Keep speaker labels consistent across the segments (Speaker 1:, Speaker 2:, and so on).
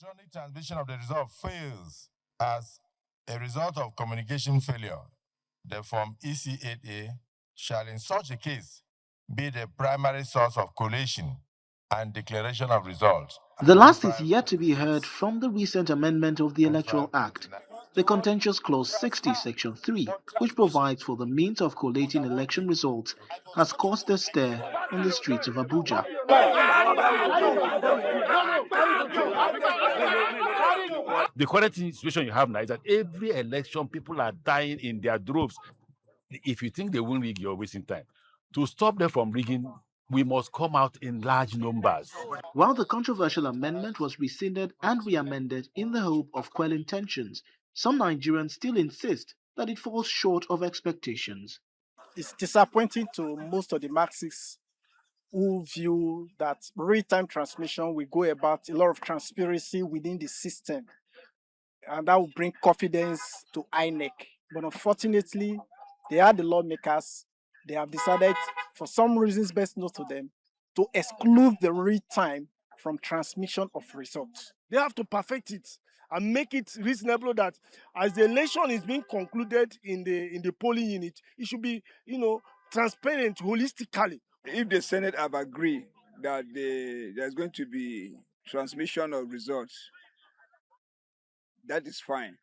Speaker 1: electronic transmission of the result fails as a result of communication failure, the Form EC8A shall in such a case be the primary source of collation and declaration of results.
Speaker 2: The last is yet to be heard from the recent amendment of the Electoral Act, the contentious Clause 60, Section 3, which provides for the means of collating election results, has caused a stir on the streets of Abuja.
Speaker 3: The current situation you have now is that every election, people are dying in their droves. If you think they won't rig, you're wasting time. To stop them from rigging, we must come out in large numbers.
Speaker 2: While the controversial amendment was rescinded and re-amended in the hope of quelling tensions, some Nigerians still insist that it falls short of expectations.
Speaker 4: It's disappointing to most of the Marxists who view that real-time transmission will go about a lot of transparency within the system, and that will bring confidence to INEC. But unfortunately, they are the lawmakers. They have decided, for some reasons best known to them, to exclude the real-time from transmission of results.
Speaker 5: They have to perfect it and make it reasonable that as the election is being concluded in the polling unit, it should be, transparent holistically.
Speaker 6: If the Senate have agreed that there's going to be transmission of results, that is fine.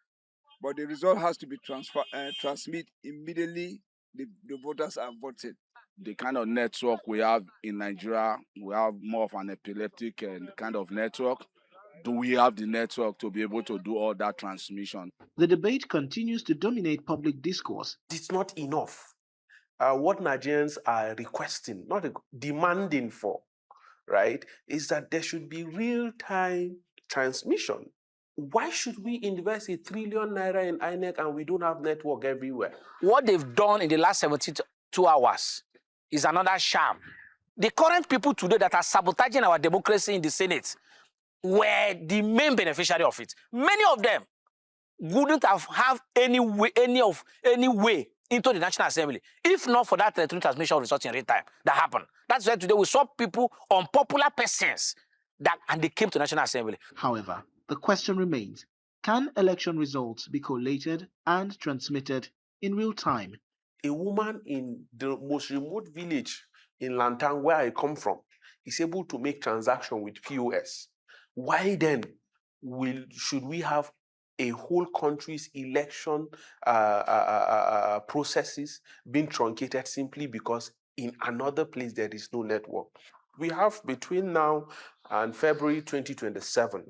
Speaker 6: But the result has to be transmitted immediately the voters are voted.
Speaker 7: The kind of network we have in Nigeria, we have more of an epileptic kind of network. Do we have the network to be able to do all that transmission?
Speaker 2: The debate continues to dominate public discourse.
Speaker 8: It's not enough. What Nigerians are requesting, not demanding for, right, is that there should be real-time transmission. Why should we invest ₦1 trillion in INEC and we don't have network everywhere?
Speaker 9: What they've done in the last 72 hours is another sham. The current people today that are sabotaging our democracy in the Senate were the main beneficiary of it. Many of them wouldn't have any way into the National Assembly if not for that electronic transmission of results in real time that happened. That's why today we saw people, unpopular persons, and they came to National Assembly.
Speaker 2: However, the question remains, can election results be collated and transmitted in real time?
Speaker 8: A woman in the most remote village in Lantan, where I come from, is able to make transaction with POS. Why then should we have a whole country's election processes being truncated simply because in another place there is no network? We have between now and February 2027,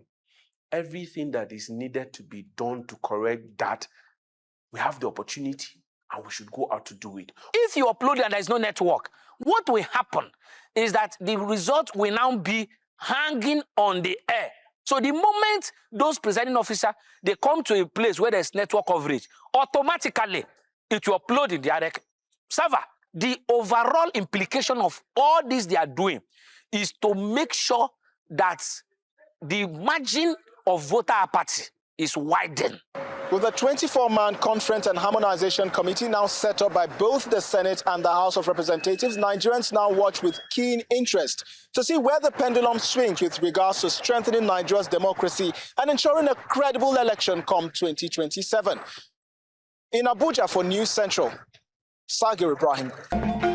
Speaker 8: everything that is needed to be done to correct that. We have the opportunity and we should go out to do it.
Speaker 9: If you upload and there is no network, what will happen is that the result will now be hanging on the air. So the moment those presiding officers, they come to a place where there's network coverage, automatically it will upload in the direct server. The overall implication of all this they are doing is to make sure that the margin of voter apathy is widened.
Speaker 4: With the 24-man Conference and Harmonization Committee now set up by both the Senate and the House of Representatives, Nigerians now watch with keen interest to see where the pendulum swings with regards to strengthening Nigeria's democracy and ensuring a credible election come 2027. In Abuja for News Central, Sagir Ibrahim.